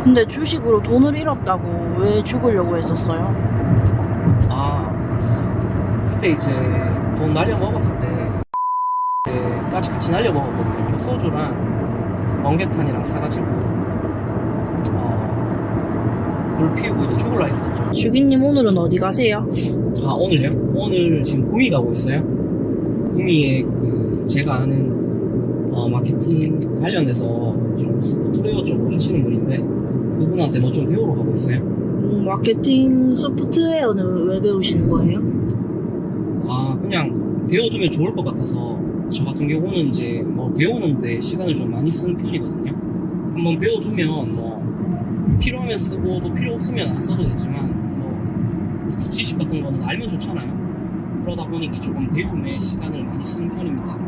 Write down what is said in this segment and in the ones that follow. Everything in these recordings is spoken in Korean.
근데 주식으로 돈을 잃었다고 왜 죽으려고 했었어요? 아, 그때 이제 돈 날려 먹었을 때, 까지 같이 날려 먹었거든요. 소주랑 멍게탄이랑 사가지고, 불 피우고 이제 죽을라 했었죠. 주기님 오늘은 어디 가세요? 아, 오늘요? 오늘 지금 구미 가고 있어요. 구미에 제가 아는, 마케팅 관련해서 좀 소프트웨어 쪽으로 하시는 분인데, 그분한테 뭐 좀 배우러 가고 있어요. 마케팅 소프트웨어는 왜 배우시는 거예요? 아, 그냥 배워두면 좋을 것 같아서 저 같은 경우는 이제 뭐 배우는데 시간을 좀 많이 쓰는 편이거든요. 한번 배워두면 뭐 필요하면 쓰고 또 필요 없으면 안 써도 되지만 뭐 지식 같은 거는 알면 좋잖아요. 그러다 보니까 조금 배움에 시간을 많이 쓰는 편입니다.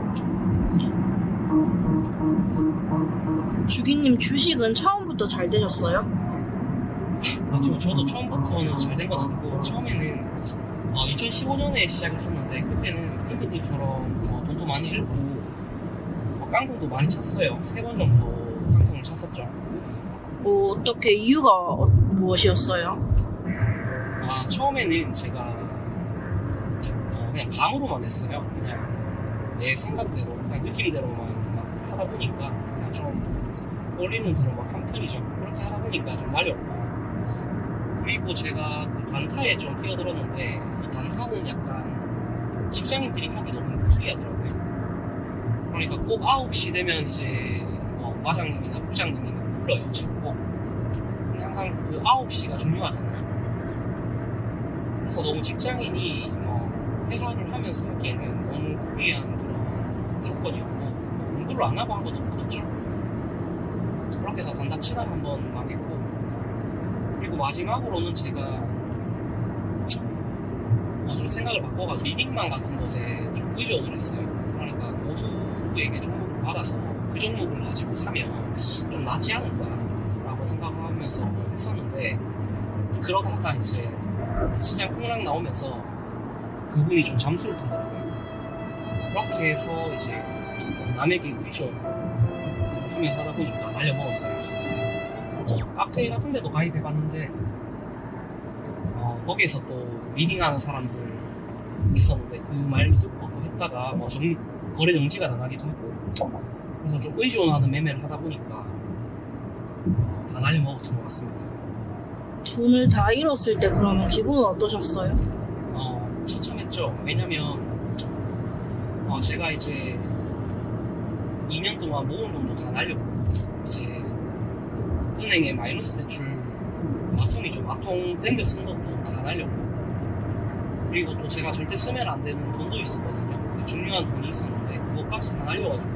주기님 주식은 처음부터 잘 되셨어요? 저도 처음부터는 잘 된 건 아니고 처음에는 2015년에 시작했었는데 그때는 임금님처럼 돈도 많이 잃고 깡통도 많이 찼어요. 3번 정도 깡통을 찼었죠. 어떻게 이유가 무엇이었어요? 처음에는 제가 그냥 감으로만 했어요. 그냥 내 생각대로 그냥 느낌대로만 막 하다 보니까 그냥 좀 올리는 대로 막 한 편이죠. 그렇게 하다 보니까 좀 날렸고, 그리고 제가 그 단타에 좀 끼어들었는데 이 단타는 약간 직장인들이 하기 너무 무리하더라고요. 그러니까 꼭 9시 되면 이제 과장님이나 부장님이 막 불러요. 자꾸. 근데 항상 그 9시가 중요하잖아요. 그래서 너무 직장인이 회사를 하면서 하기에는 너무 불리한 그런 조건이었고 공부를 안 하고 한 것도 그렇죠. 그렇게 해서 단타 치다 한번 망했고, 그리고 마지막으로는 제가 좀 생각을 바꿔가지고 리딩망 같은 것에 좀 의존을 했어요. 그러니까 고수에게 종목을 받아서 그 종목을 가지고 사면 좀 낫지 않을까라고 생각하면서 했었는데, 그러다가 이제 시장 폭락 나오면서 그분이 좀 잠수를 타더라고요. 그렇게 해서 이제 좀 남에게 의존하면서 하다 보니까 날려먹었어요. 카페 같은 데도 가입해봤는데 거기에서 또 리딩하는 사람들 있었는데 그 말 듣고 또 했다가 거래 정지가 나가기도 하고, 그래서 좀 의존하는 매매를 하다 보니까 다 날려먹었던 것 같습니다. 돈을 다 잃었을 때 그러면 기분은 어떠셨어요? 처참했죠. 왜냐면 제가 이제 2년 동안 모은 돈도 다 날렸고, 이제 은행에 마이너스 대출 마통 땡겨 쓴 것도 다 날렸고, 그리고 또 제가 절대 쓰면 안 되는 돈도 있었거든요. 중요한 돈이 있었는데 그것까지 다 날려가지고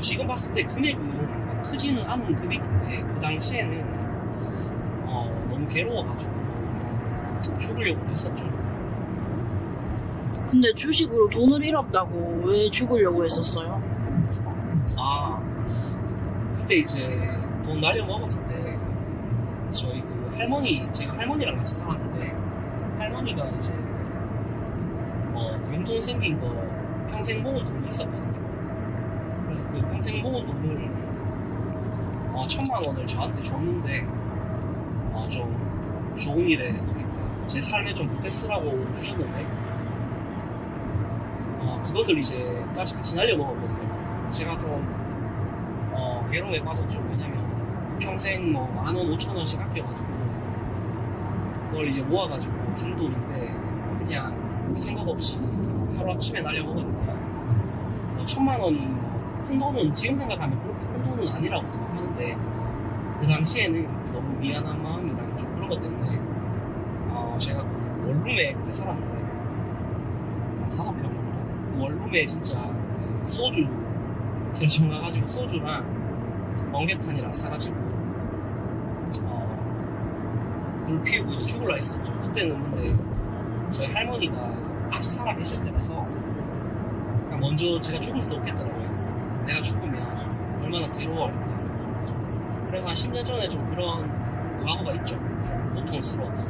지금 봤을 때 금액은 크지는 않은 금액인데 그 당시에는 너무 괴로워가지고 좀 죽으려고 했었죠. 근데 주식으로 돈을 잃었다고 왜 죽으려고 했었어요? 그때 이제 돈 날려 먹었을 때 저희 제가 할머니랑 같이 살았는데, 할머니가 이제 용돈 생긴 거 평생 모은 돈이 있었거든요. 그래서 그 평생 모은 돈을 1,000만 원을 저한테 줬는데 좀 좋은 일에, 그러니까 제 삶에 좀 보태 쓰라고 주셨는데 그것을 이제 같이 날려 먹었거든요. 제가 좀 괴로움에 빠졌죠. 왜냐면 평생 10,000원, 5,000원씩 아껴가지고 그걸 이제 모아가지고 준 돈인데 그냥 생각 없이 하루아침에 날려 먹으니까 1,000만 원이 큰 돈은, 지금 생각하면 그렇게 큰 돈은 아니라고 생각하는데 그 당시에는 너무 미안한 마음이랑 좀 그런 것 때문에 제가 그 원룸에 그때 살았는데 한 5평 정도, 그 원룸에 진짜 소주 결정 나가지고 소주랑 멍게탄이랑 사가지고 불 피우고 이제 죽을라 했었죠. 그때는 근데 저희 할머니가 아직 살아 계실 때라서 먼저 제가 죽을 수 없겠더라고요. 내가 죽으면 얼마나 괴로워할까. 그래서 한 10년 전에 좀 그런 과거가 있죠. 좀 고통스러웠다.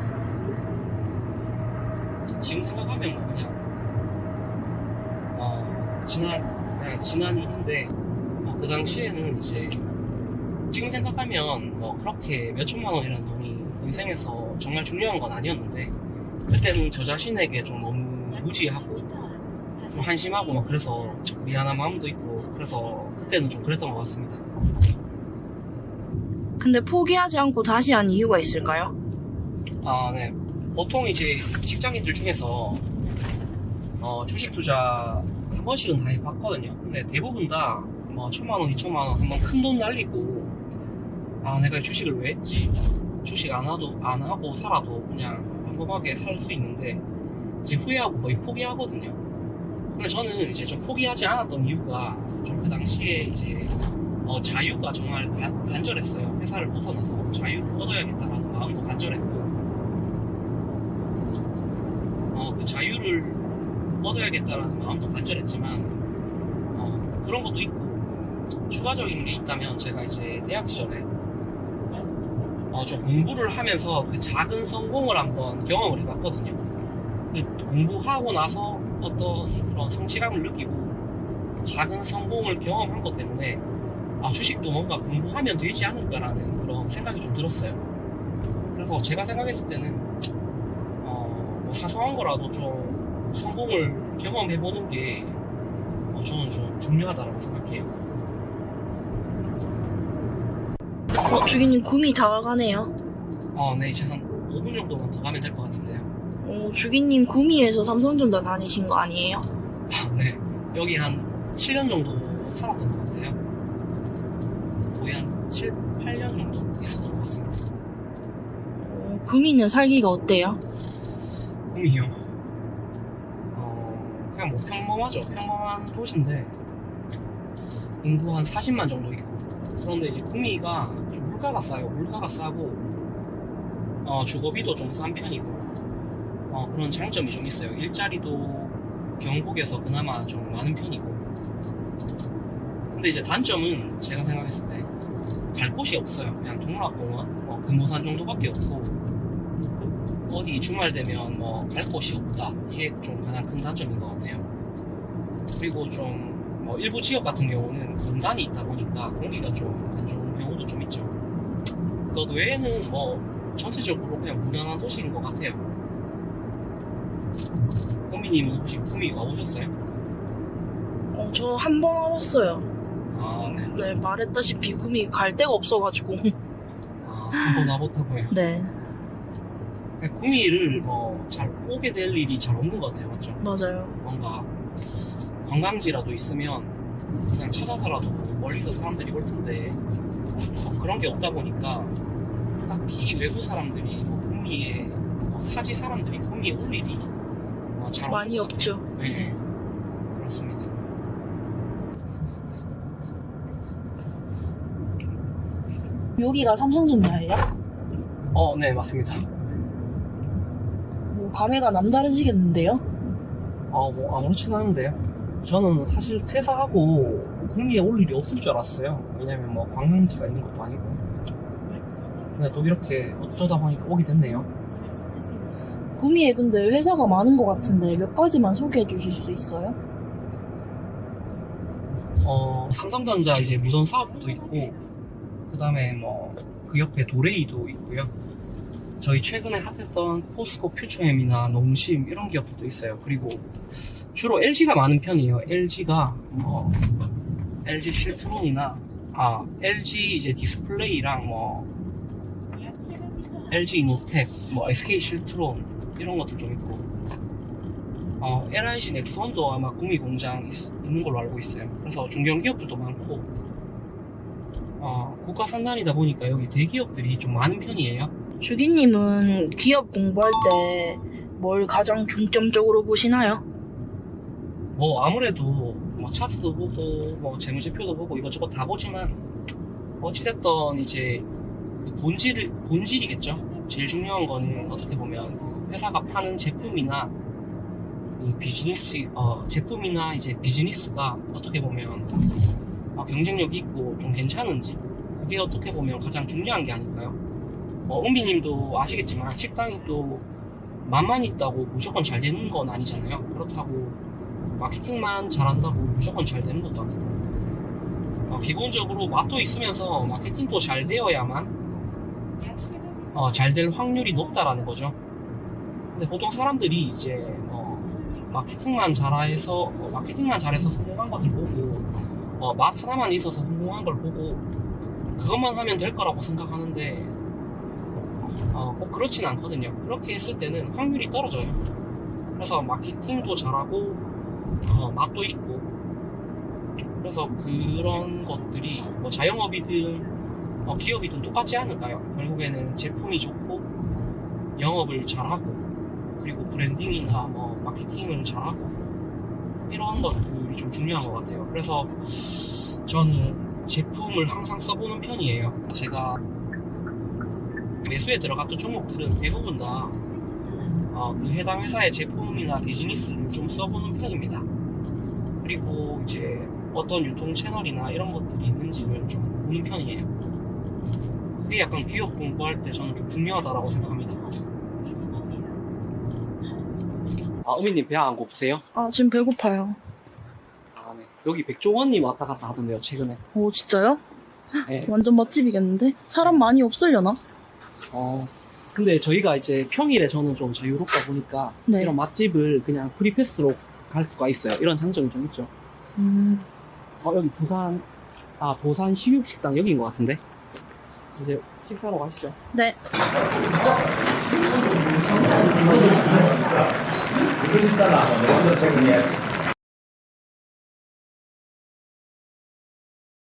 지금 생각하면 그냥 지난 일인데 그 당시에는 이제 지금 생각하면 뭐 그렇게 몇 천만 원이라는 돈이 인생에서 정말 중요한 건 아니었는데 그때는 저 자신에게 좀 너무 무지하고 좀 한심하고 막 그래서 미안한 마음도 있고 그래서 그때는 좀 그랬던 것 같습니다. 근데 포기하지 않고 다시 한 이유가 있을까요? 아, 네. 보통 이제 직장인들 중에서 주식 투자 한 번씩은 다 해봤거든요. 근데 대부분 다 뭐 1,000만 원, 2,000만 원 한번 큰 돈 날리고 아 내가 주식을 왜 했지? 주식 안 하고 살아도 그냥 평범하게 살 수 있는데 이제 후회하고 거의 포기하거든요. 근데 저는 이제 좀 포기하지 않았던 이유가 좀 그 당시에 이제 자유가 정말 간절했어요. 회사를 벗어나서 자유를 얻어야겠다라는 마음도 간절했고 그 자유를 얻어야겠다라는 마음도 간절했지만 그런 것도 있고 추가적인 게 있다면 제가 이제 대학 시절에 좀 공부를 하면서 그 작은 성공을 한번 경험을 해봤거든요. 공부하고 나서 어떤 그런 성취감을 느끼고 작은 성공을 경험한 것 때문에 주식도 뭔가 공부하면 되지 않을까라는 그런 생각이 좀 들었어요. 그래서 제가 생각했을 때는 뭐 사소한 거라도 좀 성공을 경험해보는 게 저는 좀 중요하다고 생각해요. 주기님 구미 다 와가네요. 네, 이제 한 5분 정도만 더 가면 될 것 같은데요. 주기님 구미에서 삼성전자 다니신 거 아니에요? 네. 여기 한 7년 정도 살았던 것 같아요. 거의 한 7, 8년 정도 있었던 것 같습니다. 구미는 살기가 어때요? 구미요? 그냥 뭐 평범하죠. 평범한 도시인데 인구 한 40만 정도 있고 그런데 이제 구미가 좀 물가가 싸요. 물가가 싸고 주거비도 좀 싼 편이고 그런 장점이 좀 있어요. 일자리도 경북에서 그나마 좀 많은 편이고 근데 이제 단점은 제가 생각했을 때 갈 곳이 없어요. 그냥 동락공원, 금호산 정도밖에 없고 어디 주말 되면 뭐 갈 곳이 없다. 이게 좀 가장 큰 단점인 것 같아요. 그리고 좀 일부 지역 같은 경우는 공단이 있다 보니까 공기가 좀 안 좋은 경우도 좀 있죠. 그것 외에는 뭐 전체적으로 그냥 무난한 도시인 것 같아요. 현미님은 혹시 구미 와보셨어요? 저 한 번 와봤어요. 네. 네, 말했다시피 구미 갈 데가 없어가지고. 한 번 와봤다고요? 네, 구미를 잘 오게 될 일이 잘 없는 것 같아요. 맞죠? 맞아요. 뭔가 관광지라도 있으면 그냥 찾아서라도 멀리서 사람들이 올 텐데 그런 게 없다 보니까 딱히 외부 사람들이 구미에 타지 사람들이 구미에 올 일이 잘 많이 없는 것 없죠. 같아요. 네, 그렇습니다. 여기가 삼성전자예요? 네, 맞습니다. 감회가 남다르시겠는데요? 뭐 아무렇지는 않은데요. 저는 사실 퇴사하고 구미에 올 일이 없을 줄 알았어요. 왜냐면 뭐 관광지가 있는 것도 아니고. 근데 또 이렇게 어쩌다 보니까 오게 됐네요. 구미에 근데 회사가 많은 것 같은데 몇 가지만 소개해 주실 수 있어요? 삼성전자 이제 무선 사업도 있고, 그 다음에 그 옆에 도레이도 있고요. 저희 최근에 핫했던 포스코 퓨처엠이나 농심 이런 기업들도 있어요. 그리고 주로 LG가 많은 편이에요. LG가 LG 실트론이나 LG 이제 디스플레이랑 LG 이노텍, SK 실트론 이런 것도 좀 있고 LIG 넥스원도 아마 구미 공장 있는 걸로 알고 있어요. 그래서 중견기업들도 많고 국가 산단이다 보니까 여기 대기업들이 좀 많은 편이에요. 주기님은 기업 공부할 때 뭘 가장 중점적으로 보시나요? 아무래도 차트도 보고 재무제표도 보고 이것저것 다 보지만 어찌됐든 이제 그 본질이겠죠. 제일 중요한 거는 어떻게 보면 회사가 파는 제품이나 그 비즈니스 제품이나 이제 비즈니스가 어떻게 보면 경쟁력이 있고 좀 괜찮은지 그게 어떻게 보면 가장 중요한 게 아닐까요? 은비님도 아시겠지만 식당이 또 맛만 있다고 무조건 잘 되는 건 아니잖아요. 그렇다고 마케팅만 잘한다고 무조건 잘 되는 것도 아니고 기본적으로 맛도 있으면서 마케팅도 잘 되어야만 잘 될 확률이 높다라는 거죠. 근데 보통 사람들이 이제 마케팅만 잘해서 성공한 것을 보고 맛 하나만 있어서 성공한 걸 보고 그것만 하면 될 거라고 생각하는데 꼭 그렇진 않거든요. 그렇게 했을 때는 확률이 떨어져요. 그래서 마케팅도 잘하고 맛도 있고 그래서 그런 것들이 뭐 자영업이든 기업이든 똑같지 않을까요? 결국에는 제품이 좋고 영업을 잘하고 그리고 브랜딩이나 뭐 마케팅을 잘하고 이런 것들이 좀 중요한 것 같아요. 그래서 저는 제품을 항상 써보는 편이에요. 제가 매수에 들어갔던 종목들은 대부분 다 그 해당 회사의 제품이나 비즈니스를 좀 써보는 편입니다. 그리고 이제 어떤 유통 채널이나 이런 것들이 있는지를 좀 보는 편이에요. 그게 약간 기업 공부할 때 저는 좀 중요하다라고 생각합니다. 어미님 배 안 고프세요? 아, 지금 배고파요. 네. 여기 백종원님 왔다 갔다 하던데요, 최근에. 오, 진짜요? 네. 완전 맛집이겠는데? 사람 많이 없으려나? 근데 저희가 이제 평일에 저는 좀 자유롭다 보니까 네. 이런 맛집을 그냥 프리패스로 갈 수가 있어요. 이런 장점이 좀 있죠. 여기 도산 식육식당 여기인 것 같은데? 이제 식사로 가시죠. 네. Ini sebentar lah, mau cek ini ya.